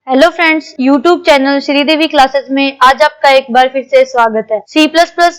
Hello friends, YouTube channel Sridevi classes में आज आपका एक बार फिर से स्वागत है। C++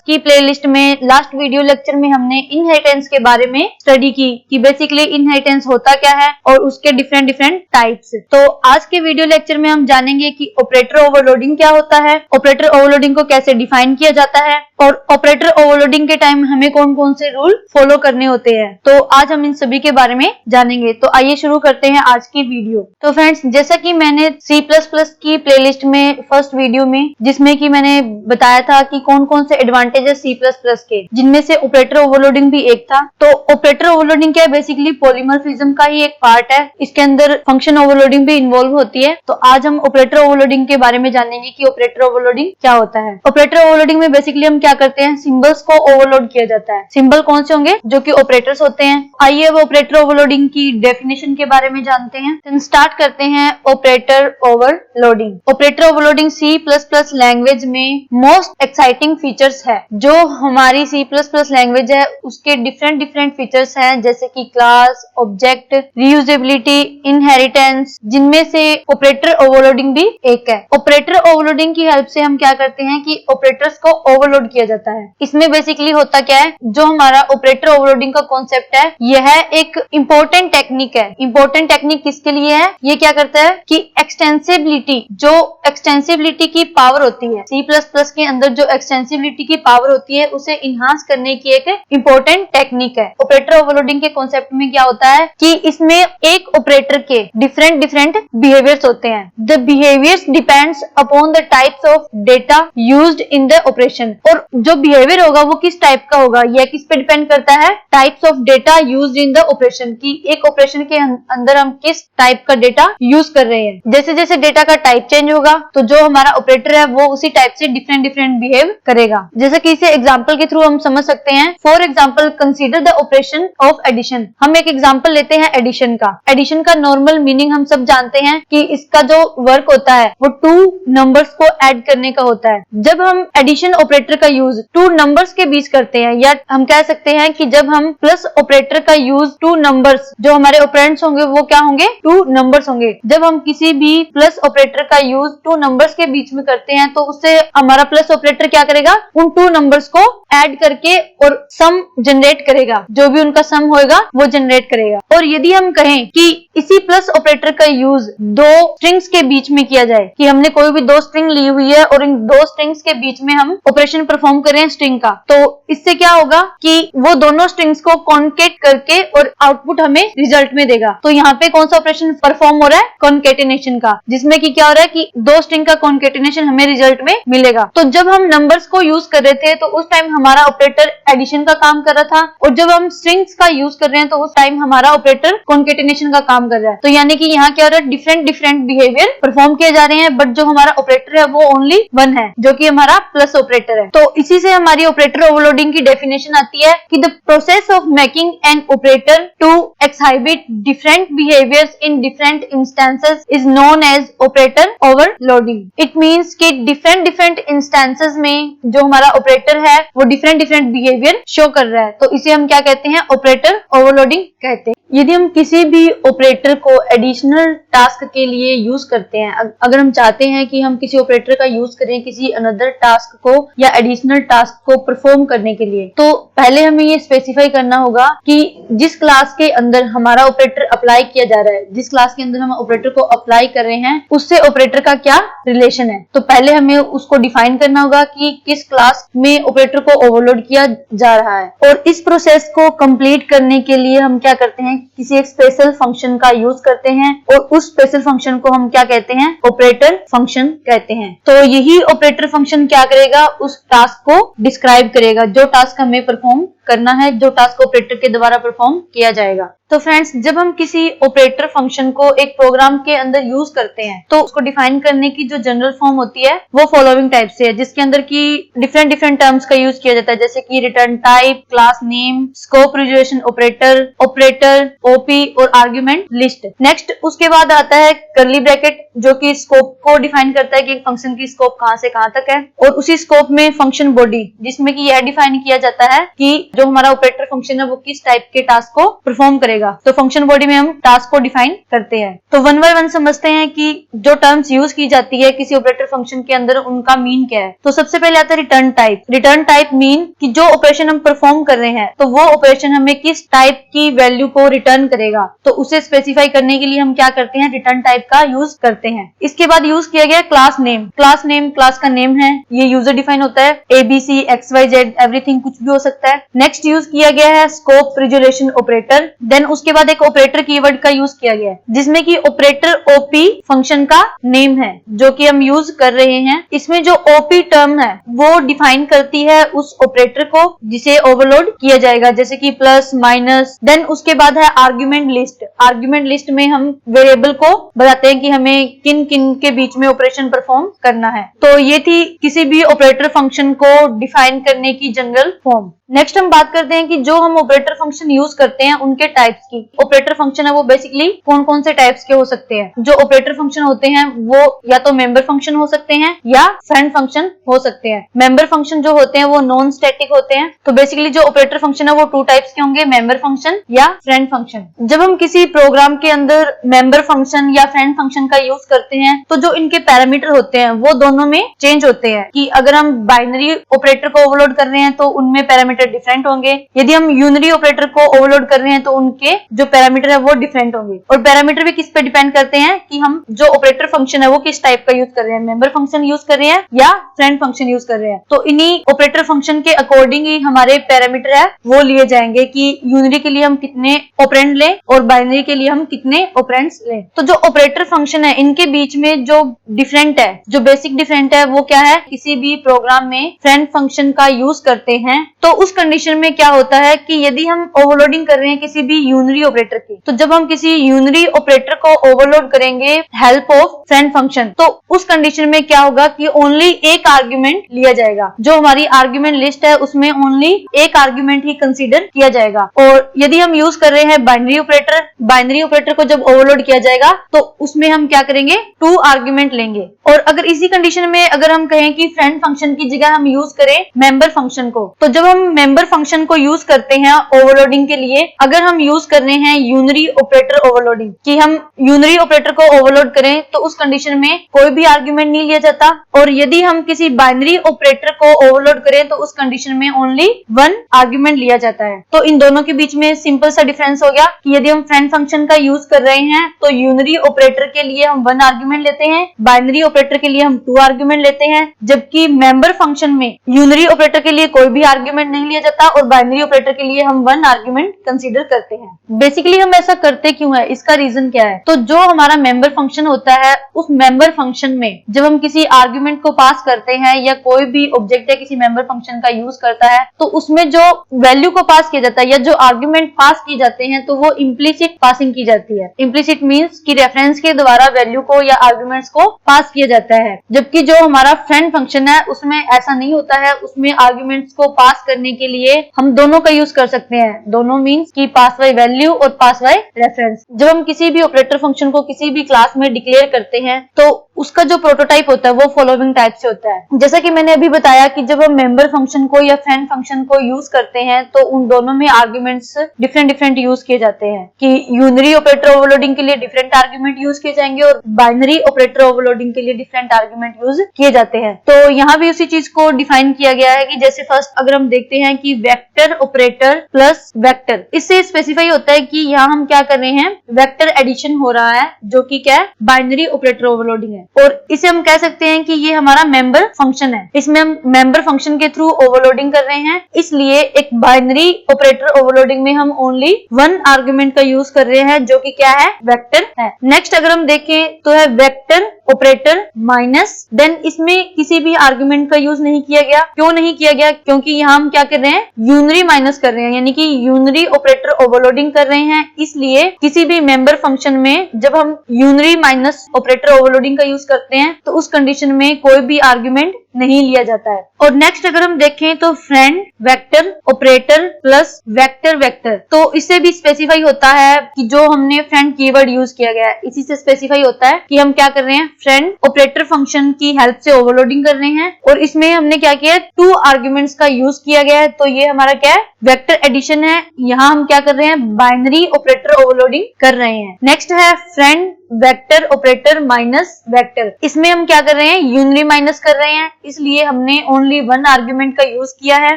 की प्लेलिस्ट में लास्ट वीडियो लेक्चर में हमने इनहेरिटेंस के बारे में स्टडी की कि बेसिकली इनहेरिटेंस होता क्या है और उसके डिफरेंट टाइप्स। तो आज के वीडियो लेक्चर में हम जानेंगे कि ऑपरेटर ओवरलोडिंग क्या होता है, ऑपरेटर ओवरलोडिंग को कैसे डिफाइन किया जाता है और ऑपरेटर ओवरलोडिंग के टाइम हमें कौन कौन से रूल फॉलो करने होते हैं। तो आज हम इन सभी के बारे में जानेंगे। तो आइए शुरू करते हैं आज की वीडियो। तो फ्रेंड्स, जैसा कि मैंने C++ की प्लेलिस्ट में फर्स्ट वीडियो में जिसमें कि मैंने बताया था कि कौन कौन से एडवांटेजेस C++ के, जिनमें से ऑपरेटर ओवरलोडिंग भी एक था। तो ऑपरेटर ओवरलोडिंग क्या है, बेसिकली पॉलीमॉर्फिज्म का ही एक पार्ट है। इसके अंदर फंक्शन ओवरलोडिंग भी इन्वॉल्व होती है। तो आज हम ऑपरेटर ओवरलोडिंग के बारे में जानेंगे कि ऑपरेटर ओवरलोडिंग क्या होता है। ऑपरेटर ओवरलोडिंग में बेसिकली हम क्या करते हैं, सिंबल्स को ओवरलोड किया जाता है। सिंबल कौन से होंगे, जो कि ऑपरेटर्स होते हैं। आइए अब ऑपरेटर ओवरलोडिंग की डेफिनेशन के बारे में जानते हैं। स्टार्ट करते हैं operator overloading. Operator overloading C++ language में मोस्ट एक्साइटिंग फीचर्स है। जो हमारी C++ लैंग्वेज है उसके डिफरेंट फीचर्स हैं, जैसे कि क्लास, ऑब्जेक्ट, रीयूजेबिलिटी, इनहेरिटेंस, जिनमें से ऑपरेटर ओवरलोडिंग भी एक है। ऑपरेटर ओवरलोडिंग की हेल्प से हम क्या करते हैं कि ऑपरेटर्स को ओवरलोड किया जाता है। इसमें बेसिकली होता क्या है, जो हमारा ऑपरेटर ओवरलोडिंग का कॉन्सेप्ट है, यह एक इंपॉर्टेंट टेक्निक है। इंपॉर्टेंट टेक्निक किसके लिए है, ये क्या करता है कि एक्सटेंसिबिलिटी, जो एक्सटेंसिबिलिटी की पावर होती है C++ के अंदर, जो एक्सटेंसिबिलिटी की पावर होती है उसे इनहांस करने की एक इंपॉर्टेंट टेक्निक है। ऑपरेटर ओवरलोडिंग के कॉन्सेप्ट में क्या होता है कि इसमें एक ऑपरेटर के डिफरेंट बिहेवियर्स होते हैं। The behaviours depends upon the types of data used in the operation. और जो बिहेवियर होगा वो किस टाइप का होगा, यह किस पे डिपेंड करता है, types of data used in the operation, की एक ऑपरेशन के अंदर हम किस टाइप का डेटा यूज कर रहे हैं। जैसे जैसे डेटा का टाइप चेंज होगा तो जो हमारा ऑपरेटर है वो उसी टाइप से डिफरेंट बिहेव करेगा। जैसे कि इसे एग्जांपल के थ्रू हम समझ सकते हैं। For example, consider the operation of addition. हम एक एग्जांपल लेते हैं एडिशन का। एडिशन का नॉर्मल मीनिंग हम सब जानते हैं कि इसका जो वर्क होता है वो टू नंबर्स को ऐड करने का होता है। जब हम एडिशन ऑपरेटर का यूज टू नंबर्स के बीच करते हैं, या हम कह सकते हैं कि जब हम प्लस ऑपरेटर का यूज टू नंबर्स, जो हमारे ऑपरेंड्स होंगे वो क्या होंगे, टू नंबर्स होंगे। जब हम किसी भी प्लस ऑपरेटर का यूज टू नंबर्स के बीच में करते हैं तो उससे हमारा प्लस ऑपरेटर क्या करेगा, उन टू नंबर्स को ऐड करके और सम जनरेट करेगा। जो भी उनका सम होगा वो जनरेट करेगा। और यदि हम कहें कि इसी प्लस ऑपरेटर का यूज दो स्ट्रिंग्स के बीच में किया जाए, कि हमने कोई भी दो स्ट्रिंग ली हुई है और इन दो स्ट्रिंग्स के बीच में हम ऑपरेशन परफॉर्म करें स्ट्रिंग का, तो इससे क्या होगा कि वो दोनों स्ट्रिंग्स को कॉन्केट करके और आउटपुट हमें रिजल्ट में देगा। तो यहाँ पे कौन सा ऑपरेशन परफॉर्म हो रहा है, कॉन्केटिनेशन का, जिसमें कि क्या हो रहा है कि दो स्ट्रिंग का कॉन्केटिनेशन हमें रिजल्ट में मिलेगा। तो जब हम नंबर्स को यूज कर रहे थे तो उस टाइम हमारा ऑपरेटर एडिशन का काम कर रहा था, और जब हम स्ट्रिंग्स का यूज कर रहे हैं तो उस टाइम हमारा ऑपरेटर कॉन्केटिनेशन का काम कर रहा है। तो यानी कि यहाँ क्या हो रहा है, डिफरेंट बिहेवियर परफॉर्म किए जा रहे हैं, बट जो हमारा ऑपरेटर है वो ओनली वन है, जो कि हमारा प्लस ऑपरेटर है। तो इसी से हमारी ऑपरेटर ओवरलोडिंग की डेफिनेशन आती है कि the process of making an operator to exhibit different behaviours in different instances is known as operator overloading. It means कि डिफरेंट इंस्टेंसेस में जो हमारा ऑपरेटर है वो डिफरेंट बिहेवियर शो कर रहा है। तो इसे हम क्या कहते हैं, ऑपरेटर ओवरलोडिंग कहते हैं। यदि हम किसी भी ऑपरेटर को एडिशनल टास्क के लिए यूज करते हैं, अगर हम चाहते हैं कि हम किसी ऑपरेटर का यूज करें किसी अनदर टास्क को या एडिशनल टास्क को परफॉर्म करने के लिए, तो पहले हमें ये स्पेसिफाई करना होगा कि जिस क्लास के अंदर हमारा ऑपरेटर अप्लाई किया जा रहा है, जिस क्लास के अंदर हम ऑपरेटर को अप्लाई कर रहे हैं, उससे ऑपरेटर का क्या रिलेशन है। तो पहले हमें उसको डिफाइन करना होगा कि किस क्लास में ऑपरेटर को ओवरलोड किया जा रहा है। और इस प्रोसेस को कंप्लीट करने के लिए हम क्या करते हैं, किसी एक स्पेशल फंक्शन का यूज करते हैं, और उस स्पेशल फंक्शन को हम क्या कहते हैं, ऑपरेटर फंक्शन कहते हैं। तो यही ऑपरेटर फंक्शन क्या करेगा, उस टास्क को डिस्क्राइब करेगा, जो टास्क हमें परफॉर्म करना है, जो टास्क ऑपरेटर के द्वारा परफॉर्म किया जाएगा। तो फ्रेंड्स, जब हम किसी ऑपरेटर फंक्शन को एक प्रोग्राम के अंदर यूज करते हैं तो उसको डिफाइन करने की जो जनरल फॉर्म होती है वो फॉलोइंग टाइप से है, जिसके अंदर की डिफरेंट टर्म्स का यूज किया जाता है, जैसे कि return type, class name, scope resolution operator, operator, OP और आर्गुमेंट लिस्ट। नेक्स्ट उसके बाद आता है कर्ली ब्रैकेट, जो कि स्कोप को डिफाइन करता है कि एक फंक्शन की स्कोप कहां से कहां तक है, और उसी स्कोप में फंक्शन बॉडी, जिसमें कि यह डिफाइन किया जाता है कि जो हमारा ऑपरेटर फंक्शन है वो किस टाइप के टास्क को परफॉर्म करेगा। तो फंक्शन बॉडी में हम टास्क को डिफाइन करते हैं। तो वन बाय वन समझते हैं कि जो टर्म्स यूज की जाती है किसी ऑपरेटर फंक्शन के अंदर उनका मीन क्या है। तो सबसे पहले आता है return type. Return type mean कि जो ऑपरेशन हम परफॉर्म कर रहे हैं तो वो ऑपरेशन हमें किस टाइप की वैल्यू को रिटर्न करेगा, तो उसे स्पेसिफाई करने के लिए हम क्या करते हैं, रिटर्न टाइप का यूज करते हैं। इसके बाद यूज किया गया class name. Class name class का नेम है, ये यूजर डिफाइन होता है, ABC XYZ एवरीथिंग कुछ भी हो सकता है। नेक्स्ट यूज किया गया है स्कोप रिजोल्यूशन ऑपरेटर। देन उसके बाद एक ऑपरेटर कीवर्ड का यूज किया गया है जिसमें कि ऑपरेटर OP फंक्शन का नेम है जो कि हम यूज कर रहे हैं। इसमें जो OP टर्म है वो डिफाइन करती है उस ऑपरेटर को जिसे ओवरलोड किया जाएगा, जैसे कि प्लस माइनस। देन उसके बाद है आर्ग्यूमेंट लिस्ट। आर्ग्यूमेंट लिस्ट में हम वेरिएबल को बताते हैं कि हमें किन किन के बीच में ऑपरेशन परफॉर्म करना है। तो ये थी किसी भी ऑपरेटर फंक्शन को डिफाइन करने की जनरल फॉर्म। नेक्स्ट हम बात करते हैं कि जो हम ऑपरेटर फंक्शन यूज करते हैं उनके टाइप्स की। ऑपरेटर फंक्शन है वो बेसिकली कौन कौन से टाइप्स के हो सकते हैं। जो ऑपरेटर फंक्शन होते हैं वो या तो मेंबर फंक्शन हो सकते हैं या फ्रेंड फंक्शन हो सकते हैं। मेंबर फंक्शन जो होते हैं वो नॉन स्टैटिक होते हैं। तो बेसिकली जो ऑपरेटर फंक्शन है वो टू टाइप्स के होंगे, मेंबर फंक्शन या फ्रेंड फंक्शन। जब हम किसी प्रोग्राम के अंदर मेंबर फंक्शन या फ्रेंड फंक्शन का यूज करते हैं तो जो इनके पैरामीटर होते हैं वो दोनों में चेंज होते हैं। कि अगर हम बाइनरी ऑपरेटर को ओवरलोड कर रहे हैं तो उनमें पैरामीटर डिफरेंट होंगे, यदि हम यूनरी ऑपरेटर को ओवरलोड कर रहे हैं तो उनके जो पैरामीटर है वो डिफरेंट होंगे। और पैरामीटर भी किस पे डिपेंड करते हैं कि हम जो ऑपरेटर फंक्शन है वो किस टाइप का यूज कर रहे हैं, मेंबर फंक्शन यूज कर रहे हैं या फ्रेंड फंक्शन यूज कर रहे हैं। तो इन्हीं ऑपरेटर फंक्शन के अकॉर्डिंग ही हमारे पैरामीटर है वो लिए जाएंगे कि यूनरी के लिए हम कितने ऑपरेंड लें और बाइनरी के लिए हम कितने ऑपरेंड्स लें। तो जो ऑपरेटर फंक्शन है इनके बीच में जो डिफरेंट है, जो बेसिक डिफरेंट है वो क्या है, किसी भी प्रोग्राम में फ्रेंड फंक्शन का यूज करते हैं तो उस कंडीशन में क्या होता है कि यदि हम ओवरलोडिंग कर रहे हैं किसी भी यूनरी ऑपरेटर की, तो जब हम किसी यूनरी ऑपरेटर को ओवरलोड करेंगे हेल्प ऑफ फ्रेंड फंक्शन तो उस कंडीशन में क्या होगा कि ओनली एक आर्ग्यूमेंट लिया जाएगा। जो हमारी आर्ग्यूमेंट लिस्ट है उसमें ओनली एक आर्ग्यूमेंट ही कंसीडर किया जाएगा। और यदि हम यूज कर रहे हैं बाइनरी ऑपरेटर, बाइनरी ऑपरेटर को जब ओवरलोड किया जाएगा तो उसमें हम क्या करेंगे, 2 आर्ग्यूमेंट लेंगे। और अगर इसी कंडीशन में अगर हम कहें कि फ्रेंड फंक्शन की जगह हम यूज करें मेंबर फंक्शन को, तो जब हम मेंबर फंक्शन को यूज करते हैं ओवरलोडिंग के लिए, अगर हम यूज कर रहे हैं यूनरी ऑपरेटर ओवरलोडिंग कि हम यूनरी ऑपरेटर को ओवरलोड करें तो उस कंडीशन में कोई भी आर्ग्यूमेंट नहीं लिया जाता। और यदि हम किसी बाइनरी ऑपरेटर को ओवरलोड करें तो उस कंडीशन में ओनली 1 आर्ग्यूमेंट लिया जाता है। तो इन दोनों के बीच में सिंपल सा डिफरेंस हो गया कि यदि हम फ्रेंड फंक्शन का यूज कर रहे हैं तो यूनरी ऑपरेटर के लिए हम 1 आर्ग्यूमेंट लेते हैं, बाइनरी ऑपरेटर के लिए हम 2 आर्ग्यूमेंट लेते हैं। जबकि मेंबर फंक्शन में यूनरी ऑपरेटर के लिए कोई भी आर्ग्यूमेंट नहीं लिया जाता और बाइनरी ऑपरेटर के लिए हम 1 आर्ग्यूमेंट कंसीडर करते हैं। बेसिकली हम ऐसा करते क्यों है, इसका रीजन क्या है। तो जो हमारा मेंबर फंक्शन होता है उस मेंबर फंक्शन में जब हम किसी आर्ग्यूमेंट को पास करते हैं या कोई भी ऑब्जेक्ट है किसी मेंबर फंक्शन का यूज करता है तो उसमें जो वैल्यू को पास किया जाता है या जो आर्ग्यूमेंट पास किए जाते हैं तो वो इम्प्लीसिट पासिंग की जाती है। इम्प्लीसिट मीन्स कि रेफरेंस के द्वारा वैल्यू को या आर्ग्यूमेंट्स को पास किया जाता है। जबकि जो हमारा फ्रेंड फंक्शन है उसमें ऐसा नहीं होता है, उसमें आर्ग्यूमेंट्स को पास करने के लिए हम दोनों का यूज कर सकते हैं। दोनों मीन्स कि पास बाय वैल्यू और पास बाय रेफरेंस। जब हम किसी भी ऑपरेटर फंक्शन को किसी भी क्लास में डिक्लेयर करते हैं तो उसका जो प्रोटोटाइप होता है वो फॉलोइंग टाइप से होता है। जैसा कि मैंने अभी बताया कि जब हम मेंबर फंक्शन को या फ्रेंड फंक्शन को यूज करते हैं तो उन दोनों में आर्ग्यूमेंट्स डिफरेंट यूज किए जाते हैं कि यूनरी ऑपरेटर ओवरलोडिंग के लिए डिफरेंट आर्ग्यूमेंट यूज किए जाएंगे और बाइनरी ऑपरेटर ओवरलोडिंग के लिए डिफरेंट आर्ग्यूमेंट यूज किए जाते हैं। तो यहाँ भी उसी चीज को डिफाइन किया गया है कि जैसे फर्स्ट अगर हम देखते हैं कि वेक्टर ऑपरेटर प्लस वेक्टर, इससे स्पेसिफाई होता है कि यहाँ हम क्या कर रहे हैं, वेक्टर एडिशन हो रहा है जो कि क्या है, बाइनरी ऑपरेटर ओवरलोडिंग है। और इसे हम कह सकते हैं कि ये हमारा मेंबर फंक्शन है, इसमें हम मेंबर फंक्शन के थ्रू ओवरलोडिंग कर रहे हैं। इसलिए एक बाइनरी ऑपरेटर ओवरलोडिंग में हम ओनली 1 आर्ग्यूमेंट का यूज कर रहे हैं जो कि क्या है, वेक्टर है। नेक्स्ट अगर हम देखें तो है वेक्टर ऑपरेटर माइनस, देन इसमें किसी भी आर्ग्यूमेंट का यूज नहीं किया गया। क्यों नहीं किया गया, क्योंकि यहाँ हम क्या कर रहे हैं, यूनरी माइनस कर रहे हैं, यानी कि यूनरी ऑपरेटर ओवरलोडिंग कर रहे हैं। इसलिए किसी भी मेंबर फंक्शन में जब हम यूनरी माइनस ऑपरेटर ओवरलोडिंग का यूज करते हैं तो उस कंडीशन में कोई भी आर्ग्यूमेंट नहीं लिया जाता है। और नेक्स्ट अगर हम देखें तो friend vector operator plus vector vector, तो इससे भी स्पेसिफाई होता है कि जो हमने फ्रेंड कीवर्ड यूज किया गया है इसी से स्पेसिफाई होता है कि हम क्या कर रहे हैं, फ्रेंड ऑपरेटर फंक्शन की हेल्प से ओवरलोडिंग कर रहे हैं और इसमें हमने क्या किया है, 2 आर्ग्यूमेंट्स का यूज किया गया है। तो ये हमारा क्या है, वेक्टर एडिशन है। यहाँ हम क्या कर रहे हैं, बाइनरी ऑपरेटर ओवरलोडिंग कर रहे हैं। नेक्स्ट है friend vector operator minus vector. इसमें हम क्या कर रहे हैं, यूनरी माइनस कर रहे हैं, इसलिए हमने ओनली 1 आर्ग्यूमेंट का यूज किया है।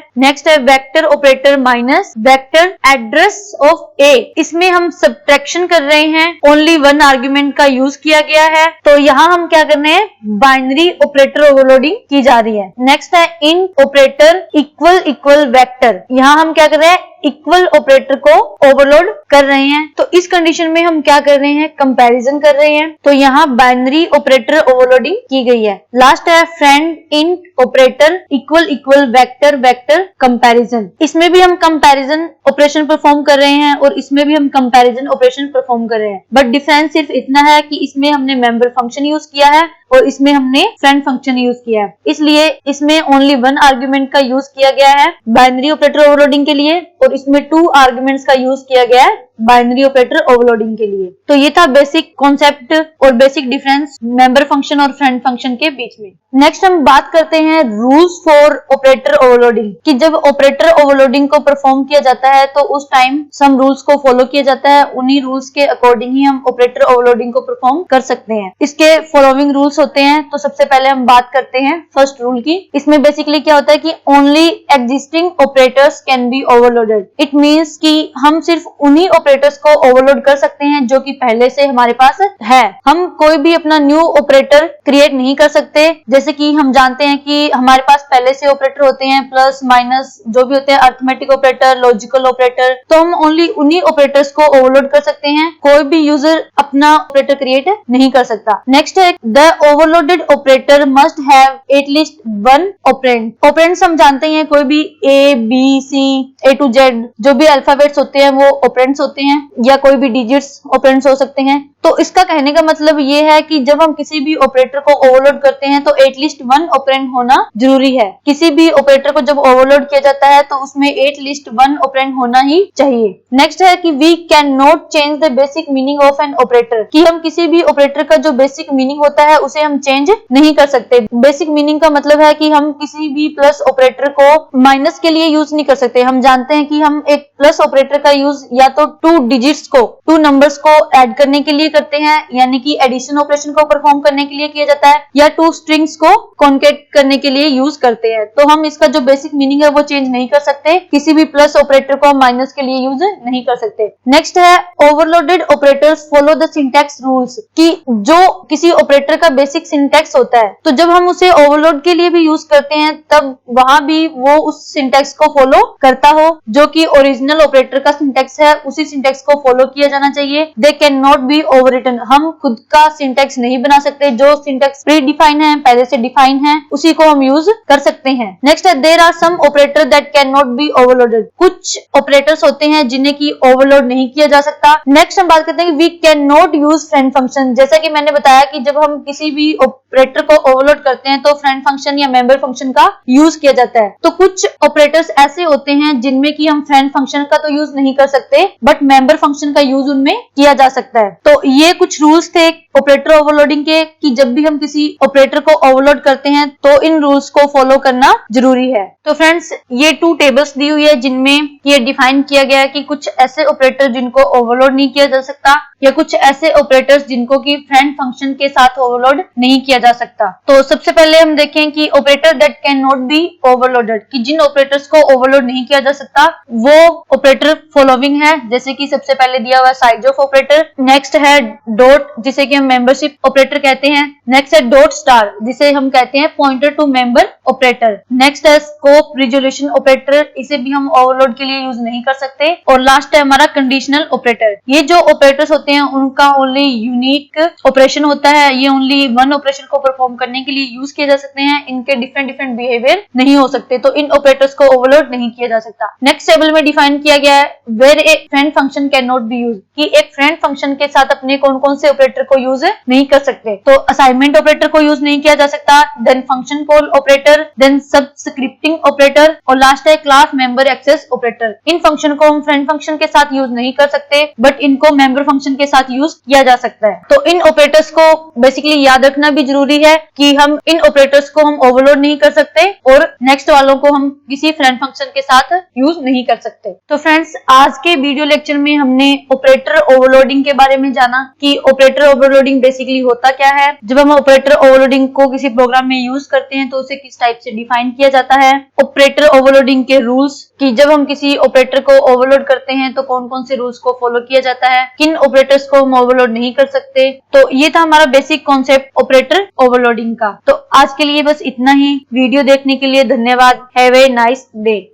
नेक्स्ट है vector operator minus vector address of a. इसमें हम सब्ट्रैक्शन कर रहे हैं, ओनली 1 आर्ग्यूमेंट का यूज किया गया है। तो यहाँ हम क्या कर रहे हैं, बाइनरी ऑपरेटर ओवरलोडिंग की जा रही है। नेक्स्ट है int operator equal equal vector. यहाँ हम क्या कर रहे हैं, इक्वल ऑपरेटर को ओवरलोड कर रहे हैं। तो इस कंडीशन में हम क्या कर रहे हैं, कंपैरिजन कर रहे हैं। तो यहाँ बाइनरी ऑपरेटर ओवरलोडिंग की गई है। लास्ट है friend int operator equal equal vector vector comparison. इसमें भी हम कंपैरिजन ऑपरेशन परफॉर्म कर रहे हैं और इसमें भी हम कंपैरिजन ऑपरेशन परफॉर्म कर रहे हैं। बट डिफरेंस सिर्फ इतना है कि इसमें हमने मेंबर फंक्शन यूज किया है और इसमें हमने फ्रेंड फंक्शन यूज किया है। इसलिए इसमें ओनली 1 आर्ग्यूमेंट का यूज किया गया है बाइनरी ऑपरेटर ओवरलोडिंग के लिए और इसमें 2 आर्ग्यूमेंट्स का यूज किया गया है बाइनरी ऑपरेटर ओवरलोडिंग के लिए। तो ये था बेसिक कॉन्सेप्ट और बेसिक डिफरेंस मेंबर फंक्शन और फ्रेंड फंक्शन के बीच में। नेक्स्ट हम बात करते हैं रूल्स फॉर ऑपरेटर ओवरलोडिंग, कि जब ऑपरेटर ओवरलोडिंग को परफॉर्म किया जाता है तो उस टाइम सम रूल्स को फॉलो किया जाता है। उन्हीं रूल्स के अकॉर्डिंग ही हम ऑपरेटर ओवरलोडिंग को परफॉर्म कर सकते हैं। इसके फॉलोइंग रूल्स होते हैं। तो सबसे पहले हम बात करते हैं फर्स्ट रूल की। इसमें बेसिकली क्या होता है कि only existing operators can be overloaded. It means कि हम सिर्फ उन्हीं ऑपरेटर्स को ओवरलोड कर सकते हैं जो कि पहले से हमारे पास है। हम कोई भी अपना न्यू ऑपरेटर क्रिएट नहीं कर सकते। जैसे कि हम जानते हैं कि हमारे पास पहले से ऑपरेटर होते हैं, प्लस माइनस जो भी होते हैं, अरिथमेटिक ऑपरेटर, लॉजिकल ऑपरेटर। तो हम ओनली उन्हीं ऑपरेटर्स को ओवरलोड कर सकते हैं, कोई भी यूजर अपना ऑपरेटर क्रिएट नहीं कर सकता। नेक्स्ट है the overloaded operator must have at least 1 operand. Operands हम जानते हैं कोई भी A, B, C, A to Z जो भी अल्फाबेट्स होते हैं वो ऑपरेंड्स होते हैं, या कोई भी डिजिट्स ऑपरेंड्स हो सकते हैं। तो इसका कहने का मतलब ये है कि जब हम किसी भी ऑपरेटर को ओवरलोड करते हैं तो एटलीस्ट 1 ऑपरेंड होना जरूरी है। किसी भी ऑपरेटर को जब ओवरलोड किया जाता है तो उसमें एटलीस्ट 1 ऑपरेंड होना ही चाहिए। नेक्स्ट है कि we can not change the basic meaning of an operator, कि हम किसी भी ऑपरेटर का जो बेसिक मीनिंग होता है उसे हम चेंज नहीं कर सकते। बेसिक मीनिंग का मतलब है कि हम किसी भी प्लस ऑपरेटर को माइनस के लिए यूज नहीं कर सकते। हम जानते हैं कि हम एक प्लस ऑपरेटर का यूज या तो 2 डिजिट्स को, 2 नंबर्स को ऐड करने के लिए करते हैं, यानी कि एडिशन ऑपरेशन को परफॉर्म करने के लिए किया जाता है, या 2 स्ट्रिंग्स को कॉन्केट करने के लिए यूज करते हैं। तो हम इसका जो बेसिक मीनिंग है वो चेंज नहीं कर सकते। किसी भी प्लस ऑपरेटर को माइनस के लिए यूज नहीं कर सकते। नेक्स्ट है overloaded operators follow the syntax rules, कि जो किसी ऑपरेटर का बेसिक सिंटैक्स होता है तो जब हम उसे ओवरलोड के लिए भी यूज करते हैं तब वहां भी वो उस सिंटैक्स को फॉलो करता हो जो कि ओरिजिनल ऑपरेटर का सिंटैक्स है, उसी सिंटैक्स को फॉलो किया जाना चाहिए। They can not be overwritten. हम खुद का सिंटैक्स नहीं बना सकते, जो सिंटैक्स प्री डिफाइन है, पहले से डिफाइन है, उसी को हम यूज कर सकते हैं। नेक्स्ट है there are some operator that can not be overloaded. कुछ ऑपरेटर्स होते हैं जिन्हें की ओवरलोड नहीं किया जा सकता। नेक्स्ट हम बात करते हैं we can not use friend function. जैसा कि मैंने बताया कि जब हम किसी भी ऑपरेटर को ओवरलोड करते हैं तो फ्रेंड फंक्शन या मेंबर फंक्शन का यूज किया जाता है। तो कुछ ऑपरेटर्स ऐसे होते हैं जिनमें कि हम फ्रेंड फंक्शन का तो यूज नहीं कर सकते, बट मेंबर फंक्शन का यूज उनमें किया जा सकता है। तो ये कुछ रूल्स थे ऑपरेटर ओवरलोडिंग के, कि जब भी हम किसी ऑपरेटर को ओवरलोड करते हैं तो इन रूल्स को फॉलो करना जरूरी है। तो फ्रेंड्स ये 2 टेबल्स दी हुई है जिनमें ये डिफाइन किया गया है कि कुछ ऐसे ऑपरेटर जिनको ओवरलोड नहीं किया जा सकता, या कुछ ऐसे ऑपरेटर्स जिनको कि फ्रेंड फंक्शन के साथ ओवरलोड नहीं किया जा सकता। तो सबसे पहले हम देखें कि operator that can not be overloaded, कि जिन ऑपरेटर्स को ओवरलोड नहीं किया जा सकता वो ऑपरेटर फॉलोइंग है। जैसे कि सबसे पहले दिया हुआ साइज ऑफ ऑपरेटर, नेक्स्ट है डॉट जिसे कि हम मेंबरशिप ऑपरेटर कहते हैं, नेक्स्ट है डॉट स्टार जिसे हम कहते हैं pointer to member operator, next है स्कोप रिजोल्यूशन ऑपरेटर, इसे भी हम ओवरलोड के लिए यूज नहीं कर सकते, और लास्ट है हमारा कंडीशनल ऑपरेटर। ये जो ऑपरेटर्स होते हैं उनका ओनली यूनिक ऑपरेशन होता है, ये ओनली 1 ऑपरेशन को परफॉर्म करने के लिए यूज किए जा सकते हैं, इनके डिफरेंट बिहेवियर नहीं हो सकते, तो इन ऑपरेटर्स को ओवरलोड नहीं किया जा सकता। नेक्स्ट टेबल में डिफाइन किया गया है where a friend function can not be use, कि एक फ्रेंड फंक्शन के साथ अपने कौन कौन से ऑपरेटर को यूज नहीं कर सकते। तो असाइनमेंट ऑपरेटर को यूज नहीं किया जा सकता, then function call operator, then subscripting operator, और लास्ट है क्लास मेंबर एक्सेस ऑपरेटर। इन फंक्शन को हम फ्रेंड फंक्शन के साथ यूज नहीं कर सकते, बट इनको मेंबर फंक्शन के साथ यूज किया जा सकता है। तो इन ऑपरेटर्स को बेसिकली याद रखना भी जरूरी है कि हम इन ऑपरेटर्स को हम ओवरलोड नहीं कर सकते और नेक्स्ट वालों को हम किसी फ्रेंड फंक्शन के साथ यूज नहीं कर सकते। तो फ्रेंड्स, आज के वीडियो लेक्चर में हमने ऑपरेटर ओवरलोडिंग के बारे में जाना कि ऑपरेटर ओवरलोडिंग बेसिकली होता क्या है। जब हम ऑपरेटर ओवरलोडिंग को किसी प्रोग्राम में यूज करते हैं तो उसे किस टाइप से डिफाइन किया जाता है, ऑपरेटर ओवरलोडिंग के रूल्स कि जब हम किसी ऑपरेटर को ओवरलोड करते हैं तो कौन कौन से रूल्स को फॉलो किया जाता है, किन ऑपरेटर्स को हम ओवरलोड नहीं कर सकते। तो ये था हमारा बेसिक कॉन्सेप्ट ऑपरेटर ओवरलोडिंग का। तो आज के लिए बस इतना ही। वीडियो देखने के लिए धन्यवाद। Have a nice day.